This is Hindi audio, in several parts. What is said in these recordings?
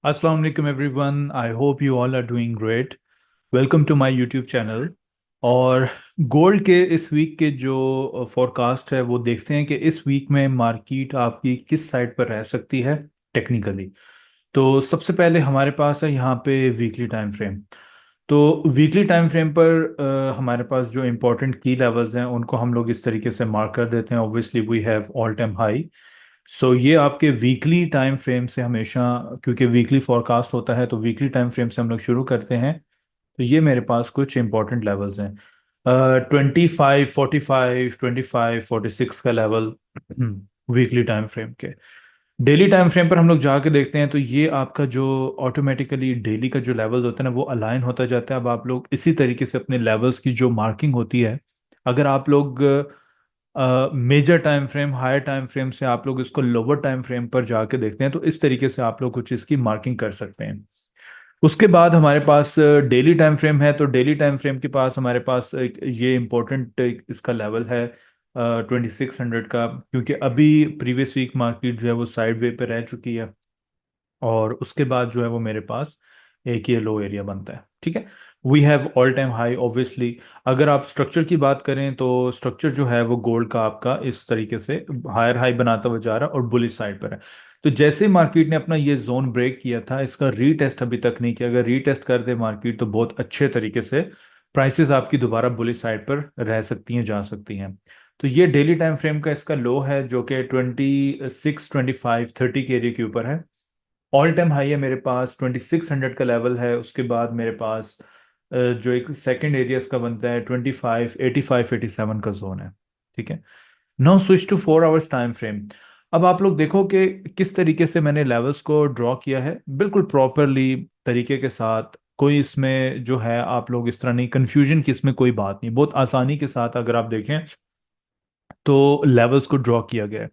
Assalamu alaikum everyone. I hope you all are doing great. Welcome to my YouTube channel. और गोल्ड के इस वीक के जो फोरकास्ट है वो देखते हैं कि इस वीक में मार्केट आपकी किस साइड पर रह सकती है टेक्निकली। तो सबसे पहले हमारे पास है यहाँ पे वीकली टाइम फ्रेम। तो वीकली टाइम फ्रेम पर हमारे पास जो इम्पोर्टेंट की लेवल्स हैं उनको हम लोग इस तरीके से मार्क कर देते हैं। Obviously we have all time high. So ये आपके वीकली टाइम फ्रेम से हमेशा, क्योंकि वीकली फॉरकास्ट होता है तो वीकली टाइम फ्रेम से हम लोग शुरू करते हैं। तो ये मेरे पास कुछ इंपॉर्टेंट लेवल्स हैं। 25, 45, 25, 46 का लेवल वीकली टाइम फ्रेम के। डेली टाइम फ्रेम पर हम लोग जाके देखते हैं तो ये आपका जो ऑटोमेटिकली डेली का जो लेवल्स होता है ना वो अलाइन होता जाता है। अब आप लोग इसी तरीके से अपने लेवल्स की जो मार्किंग होती है, अगर आप लोग major time frame higher time frame से आप लोग इसको लोअर टाइम फ्रेम पर जाके देखते हैं तो इस तरीके से आप लोग कुछ इसकी मार्किंग कर सकते हैं। उसके बाद हमारे पास डेली टाइम फ्रेम है। तो डेली टाइम फ्रेम के पास हमारे पास एक ये इम्पोर्टेंट इसका लेवल है 2600 का, क्योंकि अभी प्रीवियस वीक मार्केट जो है वो साइड वे पे रह चुकी है। और उसके बाद जो है वो मेरे पास एक ये लो एरिया बनता है। ठीक है, we have all time high obviously. अगर आप स्ट्रक्चर की बात करें तो स्ट्रक्चर जो है वो गोल्ड का आपका इस तरीके से हायर हाई बनाता हुआ जा रहा है और बुलिश साइड पर है। तो जैसे मार्केट ने अपना ये जोन ब्रेक किया था, इसका रीटेस्ट अभी तक नहीं किया। अगर रीटेस्ट कर दे मार्केट तो बहुत अच्छे तरीके से प्राइसेस आपकी दोबारा बुलिश साइड पर रह सकती हैं, जा सकती हैं। तो ये डेली टाइम फ्रेम का इसका लो है जो कि 26, 25, 30 के एरिया के ऊपर है। ऑल टाइम हाई है मेरे पास 2600 का लेवल है। उसके बाद मेरे पास जो एक सेकंड एरिया इसका बनता है 25, 85, 87 का जोन है। ठीक है, now switch to 4 hours time frame. अब आप लोग देखो कि किस तरीके से मैंने लेवल्स को ड्रॉ किया है, बिल्कुल प्रॉपरली तरीके के साथ। कोई इसमें जो है आप लोग इस तरह नहीं, कंफ्यूजन की इसमें कोई बात नहीं, बहुत आसानी के साथ अगर आप देखें तो लेवल्स को ड्रॉ किया गया है।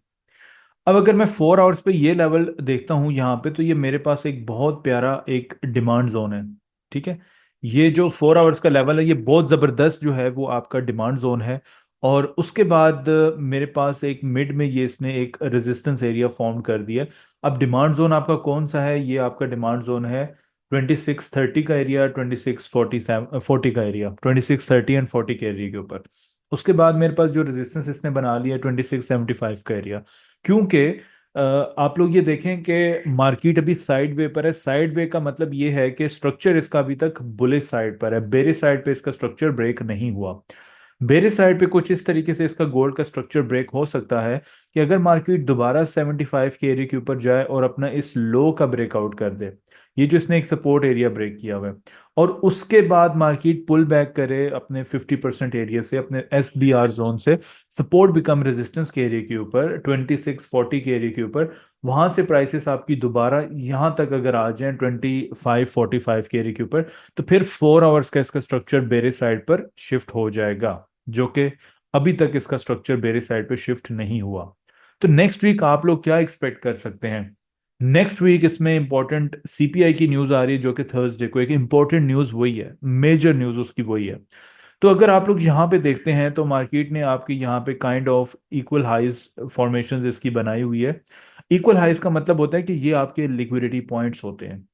अब अगर मैं 4 आवर्स पे ये लेवल देखता हूँ यहाँ पे, तो ये मेरे पास एक बहुत प्यारा एक डिमांड जोन है। ठीक है, ये जो 4 आवर्स का लेवल है ये बहुत ज़बरदस्त जो है वो आपका डिमांड जोन है। और उसके बाद मेरे पास एक मिड में ये इसने एक रेजिस्टेंस एरिया फॉर्म कर दिया। अब डिमांड जोन आपका कौन सा है? ये आपका डिमांड जोन है 2630 का एरिया, 2647 40 का एरिया, 2630 एंड 40 के एरिया के ऊपर। उसके बाद मेरे पास जो रेजिस्टेंस इसने बना लिया 2675 का एरिया। क्योंकि आप लोग ये देखें कि मार्केट अभी साइड वे पर है। साइड वे का मतलब ये है कि स्ट्रक्चर इसका अभी तक बुलिश साइड पर है, बेरिश साइड पे इसका स्ट्रक्चर ब्रेक नहीं हुआ। बेरिश साइड पे कुछ इस तरीके से इसका गोल्ड का स्ट्रक्चर ब्रेक हो सकता है कि अगर मार्केट दोबारा 75 के एरिया के ऊपर जाए और अपना इस लो का ब्रेकआउट कर दे, ये जो इसने एक सपोर्ट एरिया ब्रेक किया हुआ है, और उसके बाद मार्केट पुल बैक करे अपने 50% एरिया से, अपने SBR जोन से, सपोर्ट बिकम रेजिस्टेंस के एरिया के ऊपर 2640 के एरिया के ऊपर, वहां से प्राइसेस आपकी दोबारा यहाँ तक अगर आ जाए 2545 के एरिया के ऊपर, तो फिर 4 आवर्स का इसका स्ट्रक्चर बेरे साइड पर शिफ्ट हो जाएगा, जो कि अभी तक इसका स्ट्रक्चर बेरे साइड पर शिफ्ट नहीं हुआ। तो नेक्स्ट वीक आप लोग क्या एक्सपेक्ट कर सकते हैं? नेक्स्ट वीक इसमें इंपॉर्टेंट CPI की न्यूज आ रही है जो कि थर्सडे को, एक इंपॉर्टेंट न्यूज वही है, मेजर न्यूज उसकी वही है। तो अगर आप लोग यहाँ पे देखते हैं तो मार्केट ने आपकी यहाँ पे kind of equal highs formation इसकी बनाई हुई है। इक्वल हाइज का मतलब होता है कि ये आपके लिक्विडिटी पॉइंट्स होते हैं।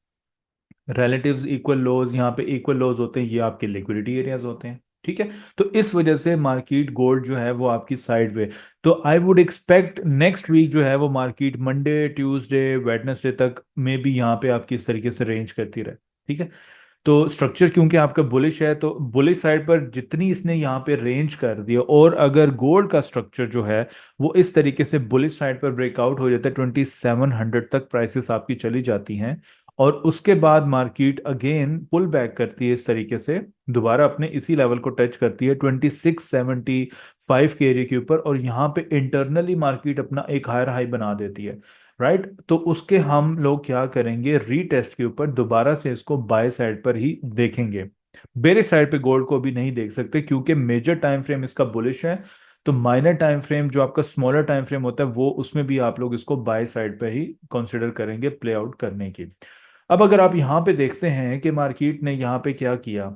रिलेटिव्स इक्वल लोज, यहाँ पे इक्वल लोज होते हैं, ये आपके लिक्विडिटी एरियाज होते हैं। ठीक है, तो इस वजह से मार्केट गोल्ड जो है वो आपकी साइड वे। तो I would expect next week जो है वो मार्केट मंडे ट्यूसडे वेडनेसडे तक में भी यहाँ पे आपकी इस तरीके से रेंज करती रहे। ठीक है, तो स्ट्रक्चर क्योंकि आपका बुलिश है तो बुलिश साइड पर जितनी इसने यहाँ पे रेंज कर दिया, और अगर गोल्ड का स्ट्रक्चर जो है वो इस तरीके से बुलिश साइड पर ब्रेकआउट हो जाता है, 2700 तक प्राइसेस आपकी चली जाती हैं, और उसके बाद मार्केट अगेन पुल बैक करती है इस तरीके से, दोबारा अपने इसी लेवल को टच करती है 2675 के एरिया के ऊपर, और यहाँ पे इंटरनली मार्केट अपना एक हायर हाई बना देती है। राइट, तो उसके हम लोग क्या करेंगे, रीटेस्ट के ऊपर दोबारा से इसको बाय साइड पर ही देखेंगे। बेरे साइड पे गोल्ड को भी नहीं देख सकते क्योंकि मेजर टाइम फ्रेम इसका बुलिश है। तो माइनर टाइम फ्रेम जो आपका स्मॉलर टाइम फ्रेम होता है वो, उसमें भी आप लोग इसको बाय साइड पे ही कंसिडर करेंगे प्ले आउट करने की। अब अगर आप यहाँ पे देखते हैं कि मार्केट ने यहाँ पे क्या किया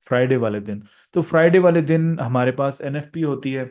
फ्राइडे वाले दिन, तो फ्राइडे वाले दिन हमारे पास NFP होती है।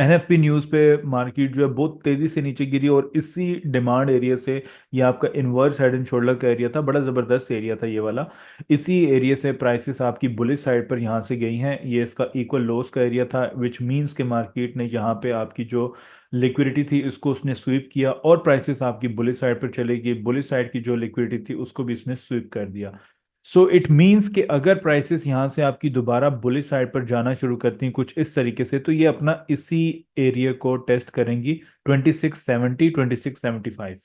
एनएफपी न्यूज़ पे मार्केट जो है बहुत तेजी से नीचे गिरी, और इसी डिमांड एरिया से, ये आपका इनवर्स हेड एंड शोल्डर का एरिया था, बड़ा ज़बरदस्त एरिया था ये वाला। इसी एरिया से प्राइसेस आपकी बुलिश साइड पर यहाँ से गई हैं। ये इसका इक्वल लोस का एरिया था, विच मींस के मार्केट ने यहाँ पे आपकी जो लिक्विडिटी थी उसको उसने स्वीप किया, और प्राइसेस आपकी बुलिश साइड पर चली गई। बुलिश साइड की जो लिक्विडिटी थी उसको भी इसने स्वीप कर दिया। सो इट मीन्स कि अगर प्राइसेस यहाँ से आपकी दोबारा बुलिश साइड पर जाना शुरू करती हैं कुछ इस तरीके से, तो ये अपना इसी एरिया को टेस्ट करेंगी, 2670 2675।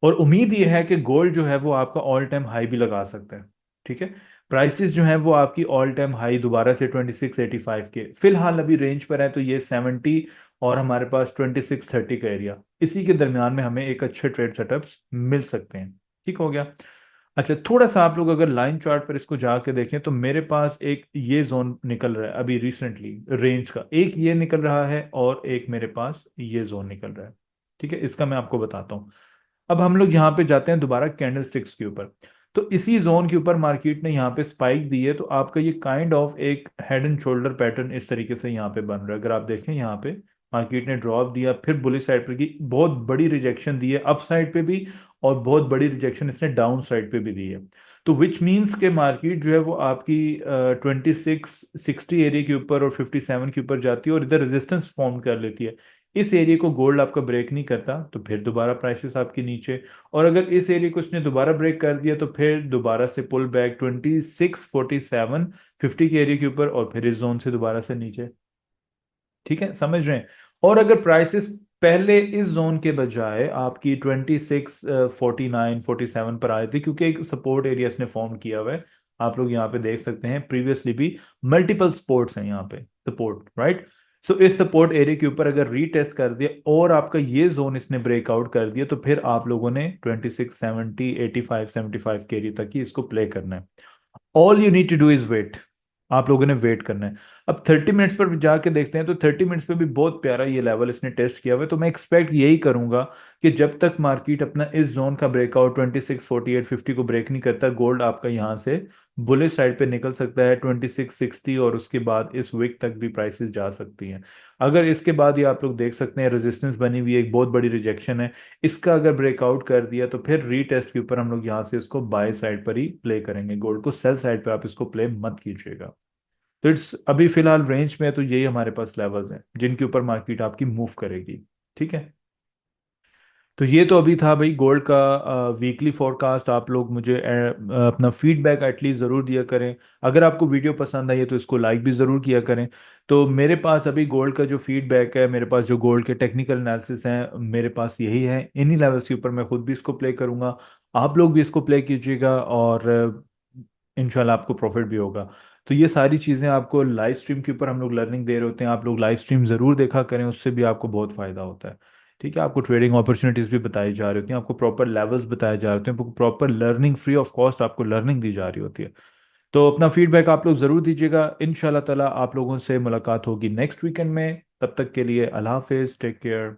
और उम्मीद ये है कि गोल्ड जो है वो आपका ऑल टाइम हाई भी लगा सकता है। ठीक है, प्राइसेस जो है वो आपकी ऑल टाइम हाई दोबारा से 2685 के फिलहाल अभी रेंज पर है, तो ये 70 और हमारे पास 2630 का एरिया, इसी के दरमियान में हमें एक अच्छे ट्रेड सेटअप्स मिल सकते हैं। ठीक हो गया। अच्छा, थोड़ा सा आप लोग अगर लाइन चार्ट पर इसको जाके देखें, तो मेरे पास एक ये जोन निकल रहा है अभी रिसेंटली रेंज का, एक ये निकल रहा है और एक मेरे पास ये जोन निकल रहा है। ठीक है, इसका मैं आपको बताता हूँ। अब हम लोग यहाँ पे जाते हैं दोबारा कैंडल स्टिक्स के ऊपर। तो इसी जोन के ऊपर मार्केट ने यहाँ पे स्पाइक दी है, तो आपका ये काइंड ऑफ एक हेड एंड शोल्डर पैटर्न इस तरीके से यहाँ पे बन रहा है। अगर आप देखें यहाँ पे मार्केट ने ड्रॉप दिया, फिर बुलिश साइड पर की बहुत बड़ी रिजेक्शन दी है अप साइड पे भी, और बहुत बड़ी रिजेक्शन इसने डाउन साइड पे भी दी है। तो विच मीन्स के मार्केट जो है वो आपकी 2660 एरिया के ऊपर और 57 के ऊपर जाती है, और इधर रेजिस्टेंस फॉर्म कर लेती है। इस एरिया को गोल्ड आपका ब्रेक नहीं करता, तो फिर दोबारा प्राइसेस आपके नीचे। और अगर इस एरिया को इसने दोबारा ब्रेक कर दिया, तो फिर दोबारा से पुल बैक 2647 50 के एरिया के ऊपर, और फिर इस जोन से दोबारा से नीचे। ठीक है, समझ रहे हैं। और अगर प्राइसेस पहले इस जोन के बजाय आपकी 26 49 47 पर आए थे, क्योंकि एक सपोर्ट एरिया इसने फॉर्म किया हुआ है, आप लोग यहाँ पे देख सकते हैं प्रीवियसली भी मल्टीपल सपोर्ट्स हैं यहाँ पे, सपोर्ट राइट। सो इस सपोर्ट एरिया के ऊपर अगर रीटेस्ट कर दिया और आपका ये जोन इसने ब्रेकआउट कर दिया, तो फिर आप लोगों ने 2670 85 75 के एरिया तक ही इसको प्ले करना है। All you need to do is wait. आप लोगों ने वेट करना है। अब 30 मिनट्स पर जाके देखते हैं, तो 30 मिनट्स पे भी बहुत प्यारा ये लेवल इसने टेस्ट किया हुआ है, तो मैं एक्सपेक्ट यही करूंगा कि जब तक मार्केट अपना इस जोन का ब्रेकआउट 26 48 50 को ब्रेक नहीं करता, गोल्ड आपका यहाँ से बुलिश साइड पे निकल सकता है 2660, और उसके बाद इस वीक तक भी प्राइसेस जा सकती हैं। अगर इसके बाद ये आप लोग देख सकते हैं रेजिस्टेंस बनी हुई है, एक बहुत बड़ी रिजेक्शन है, इसका अगर ब्रेकआउट कर दिया, तो फिर रीटेस्ट के ऊपर हम लोग यहाँ से इसको बाय साइड पर ही प्ले करेंगे। गोल्ड को सेल साइड पर आप इसको प्ले मत कीजिएगा। तो इट्स अभी फिलहाल रेंज में है, तो यही हमारे पास लेवल्स हैं जिनके ऊपर मार्केट आपकी मूव करेगी। ठीक है, तो ये तो अभी था भाई गोल्ड का वीकली फोरकास्ट। आप लोग मुझे अपना फीडबैक एटलीस्ट ज़रूर दिया करें। अगर आपको वीडियो पसंद आई है तो इसको लाइक भी ज़रूर किया करें। तो मेरे पास अभी गोल्ड का जो फीडबैक है, मेरे पास जो गोल्ड के टेक्निकल एनालिसिस हैं, मेरे पास यही है। इन्हीं लेवल्स के ऊपर मैं खुद भी इसको प्ले करूंगा, आप लोग भी इसको प्ले कीजिएगा, और इंशाल्लाह आपको प्रॉफिट भी होगा। तो ये सारी चीज़ें आपको लाइव स्ट्रीम के ऊपर हम लोग लर्निंग दे रहे होते हैं, आप लोग लाइव स्ट्रीम ज़रूर देखा करें, उससे भी आपको बहुत फ़ायदा होता है। ठीक है, आपको ट्रेडिंग अपॉर्चुनिटीज़ भी बताई जा रही होती हैं, आपको प्रॉपर लेवल्स बताए जा रहे होते हैं, आपको proper learning free of cost आपको लर्निंग दी जा रही होती है। तो अपना फीडबैक आप लोग ज़रूर दीजिएगा। इंशाल्लाह ताला आप लोगों से मुलाकात होगी नेक्स्ट वीकेंड में। तब तक के लिए अल्लाह हाफिज़, टेक केयर।